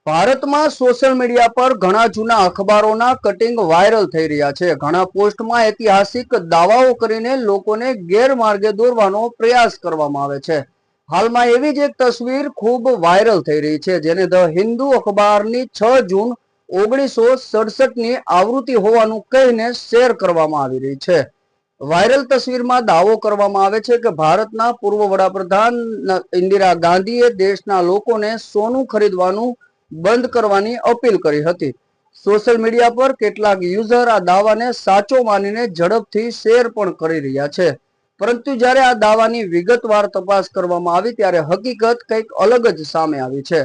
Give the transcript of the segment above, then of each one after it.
ભારતમાં social media પર ઘણા જૂના અખબારોના કટિંગ વાયરલ થઈ રહ્યા છે। ઘણા પોસ્ટમાં ઐતિહાસિક દાવાઓ કરીને લોકોને ગેરમાર્ગે દોરવાનો પ્રયાસ કરવામાં આવે છે। હાલમાં એવી જ એક તસવીર ખૂબ વાયરલ થઈ રહી છે, જેને ધ હિન્દુ અખબારની 6 જૂન 1967ની આવૃત્તિ હોવાનું કહીને શેર કરવામાં આવી રહી છે। વાયરલ તસવીરમાં દાવો કરવામાં આવે છે કે ભારતના પૂર્વ વડાપ્રધાન ઇન્દિરા ગાંધીએ દેશના લોકોને સોનું ખરીદવાનું બંધ કરવાની અપીલ કરી હતી। સોશિયલ મીડિયા પર કેટલાક યુઝર આ દાવાને સાચો માનીને ઝડપથી શેર પણ કરી રહ્યા છે, પરંતુ જ્યારે આ દાવાની વિગતવાર તપાસ કરવામાં આવી ત્યારે હકીકત કંઈક અલગ જ સામે આવી છે।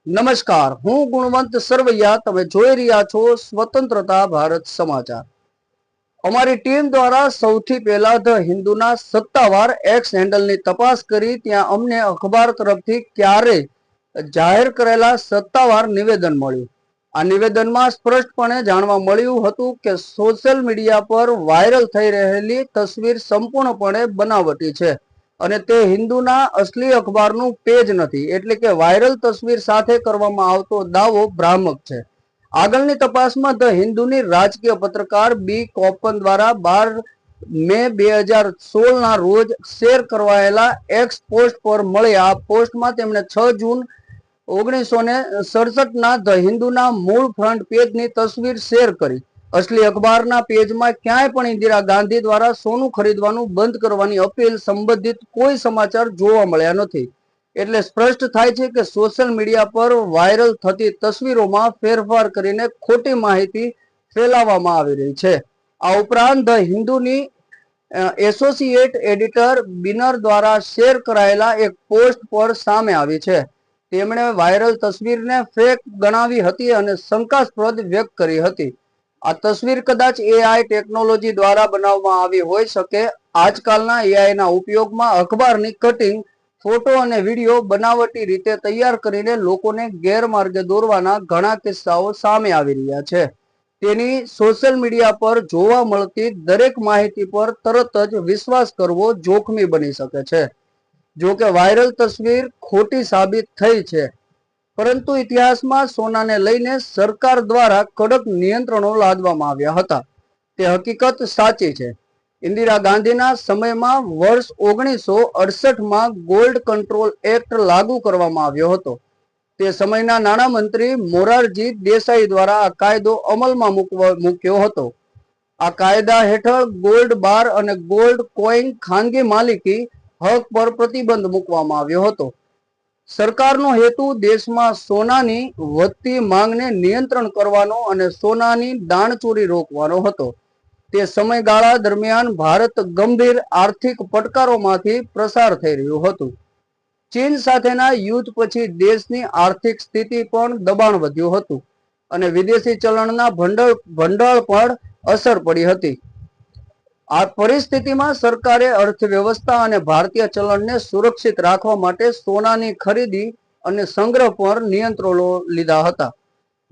નમસ્કાર, હું ગુણવંત સરવૈયા, તમે જોઈ રહ્યા છો સ્વતંત્રતા ભારત સમાચાર। અમારી ટીમ દ્વારા સૌથી પહેલા ધ હિન્દુના સત્તાવાર એક્સ હેન્ડલની તપાસ કરી। ત્યાં અમને અખબાર તરફથી ક્યારેય જાહેર કરેલા સત્તાવાર નિવેદન મળ્યું। આ નિવેદનમાં સ્પષ્ટપણે જાણવા મળ્યું હતું કે સોશિયલ મીડિયા પર વાયરલ થઈ રહેલી તસવીર સંપૂર્ણપણે બનાવટી છે અને તે હિન્દુના અસલી અખબારનું પેજ નથી, એટલે કે વાયરલ તસવીર સાથે કરવામાં આવતો દાવો ભ્રામક છે। આગળની તપાસમાં ધ હિન્દુની રાજકીય પત્રકાર બી કોપન દ્વારા 12 મે 2016ના રોજ શેર કરવાયેલા એક્સ પોસ્ટ પર મળ્યા। આ પોસ્ટમાં તેમણે 6 જૂન 1967ના ધ હિન્દુના મૂળ ફ્રન્ટ પેજની તસવીર શેર કરી। અસલી અખબારના પેજમાં ક્યાંય પણ ઇન્દિરા ગાંધી દ્વારા સોનું ખરીદવાનું બંધ કરવાની અપીલ સંબંધિત કોઈ સમાચાર જોવા મળ્યા નથી। એટલે સ્પષ્ટ થાય છે કે સોશિયલ મીડિયા પર વાયરલ થતી તસવીરોમાં ફેરફાર કરીને ખોટી માહિતી ફેલાવવામાં આવી રહી છે। આ ઉપરાંત ધ હિન્દુની એસોસિએટ એડિટર બિનર દ્વારા શેર કરાયેલા એક પોસ્ટ પર સામે આવી છે। તેમણે વાયરલ તસવીરને ફેક ગણાવી હતી અને શંકાસ્પદ વ્યક્ત કરી હતી। આ તસવીર કદાચ એઆઈ ટેકનોલોજી દ્વારા બનાવવામાં આવી હોઈ શકે। આજકાલના એઆઈના ઉપયોગમાં અખબારની કટિંગ, ફોટો અને વિડીયો બનાવટી રીતે તૈયાર કરીને લોકોને ગેરમાર્ગે દોરવાના ઘણા કિસ્સાઓ સામે આવી રહ્યા છે। તેની સોશિયલ મીડિયા પર જોવા મળતી દરેક માહિતી પર તરત જ વિશ્વાસ કરવો જોખમી બની શકે છે। જો કે વાયરલ તસવીર ખોટી સાબિત થઈ છે, પરંતુ ઇતિહાસમાં સોનાને લઈને સરકાર દ્વારા કડક નિયંત્રણો લાદવામાં આવ્યા હતા, તે હકીકત સાચી છે। ઇન્દિરા ગાંધીના સમયમાં વર્ષ 1968માં ગોલ્ડ કંટ્રોલ એક્ટ લાગુ કરવામાં આવ્યો હતો। તે સમયના નાણામંત્રી મોરારજી દેસાઈ દ્વારા આ કાયદો અમલમાં મૂક્યો હતો। આ કાયદા હેઠળ ગોલ્ડ બાર અને ગોલ્ડ કોઈન ખાનગી માલિકી હક પર પ્રતિબંધ મૂકવામાં આવ્યો હતો। સરકારનો હેતુ દેશમાં સોનાની વધતી માંગને નિયંત્રણ કરવાનો અને સોનાની દાણચોરી રોકવાનો હતો। તે સમયગાળા દરમિયાન ભારત ગંભીર આર્થિક પડકારોમાંથી પસાર થઈ રહ્યું હતું। ચીન સાથેના યુદ્ધ પછી દેશની આર્થિક સ્થિતિ પણ દબાણ વધ્યું હતું અને વિદેશી ચલણના ભંડોળ પર અસર પડી હતી। આ પરિસ્થિતિમાં સરકારે અર્થવ્યવસ્થા અને ભારતીય ચલણને સુરક્ષિત રાખવા માટે સોનાની ખરીદી અને સંગ્રહ પર નિયંત્રણો લીધા હતા।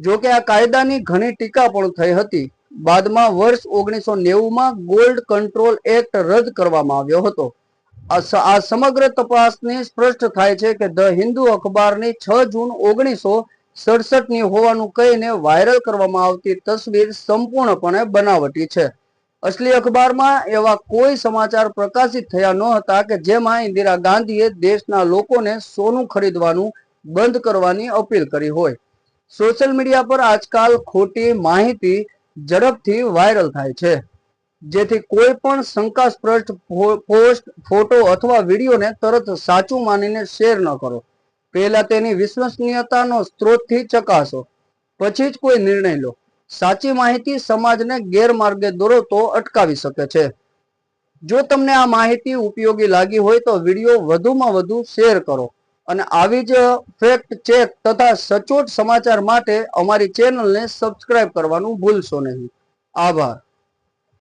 જો કે આ કાયદાની ઘણી ટીકા પણ થઈ હતી। બાદમાં વર્ષ 1990માં ગોલ્ડ કંટ્રોલ એક્ટ રદ કરવામાં આવ્યો હતો। આ સમગ્ર તપાસની સ્પષ્ટ થાય છે કે ધ હિન્દુ અખબારની 6 જૂન 1967ની હોવાનું કહીને વાયરલ કરવામાં આવતી તસવીર સંપૂર્ણપણે બનાવટી છે। અસલી અખબારમાં એવા કોઈ સમાચાર પ્રકાશિત થયા નહોતા કે જેમાં ઇન્દિરા ગાંધીએ દેશના લોકોને સોનું ખરીદવાનું બંધ કરવાની અપીલ કરી હોય। સોશિયલ મીડિયા પર આજકાલ ખોટી માહિતી ઝડપથી વાયરલ થાય છે, જેથી કોઈ પણ શંકાસ્પદ પોસ્ટ, ફોટો અથવા વિડીયોને તરત સાચું માનીને શેર ન કરો। પહેલા તેની વિશ્વસનીયતાનો સ્ત્રોતથી ચકાસો, પછી જ કોઈ નિર્ણય લો। સાચી માહિતી સમાજને ગેરમાર્ગે દોરતો અટકાવી શકે છે। જો તમને આ માહિતી ઉપયોગી લાગી હોય તો વિડીયો વધુમાં વધુ શેર કરો અને આવી જ ફેક્ટ ચેક તથા સચોટ સમાચાર માટે અમારી ચેનલને સબસ્ક્રાઇબ કરવાનું ભૂલશો નહીં। આભાર।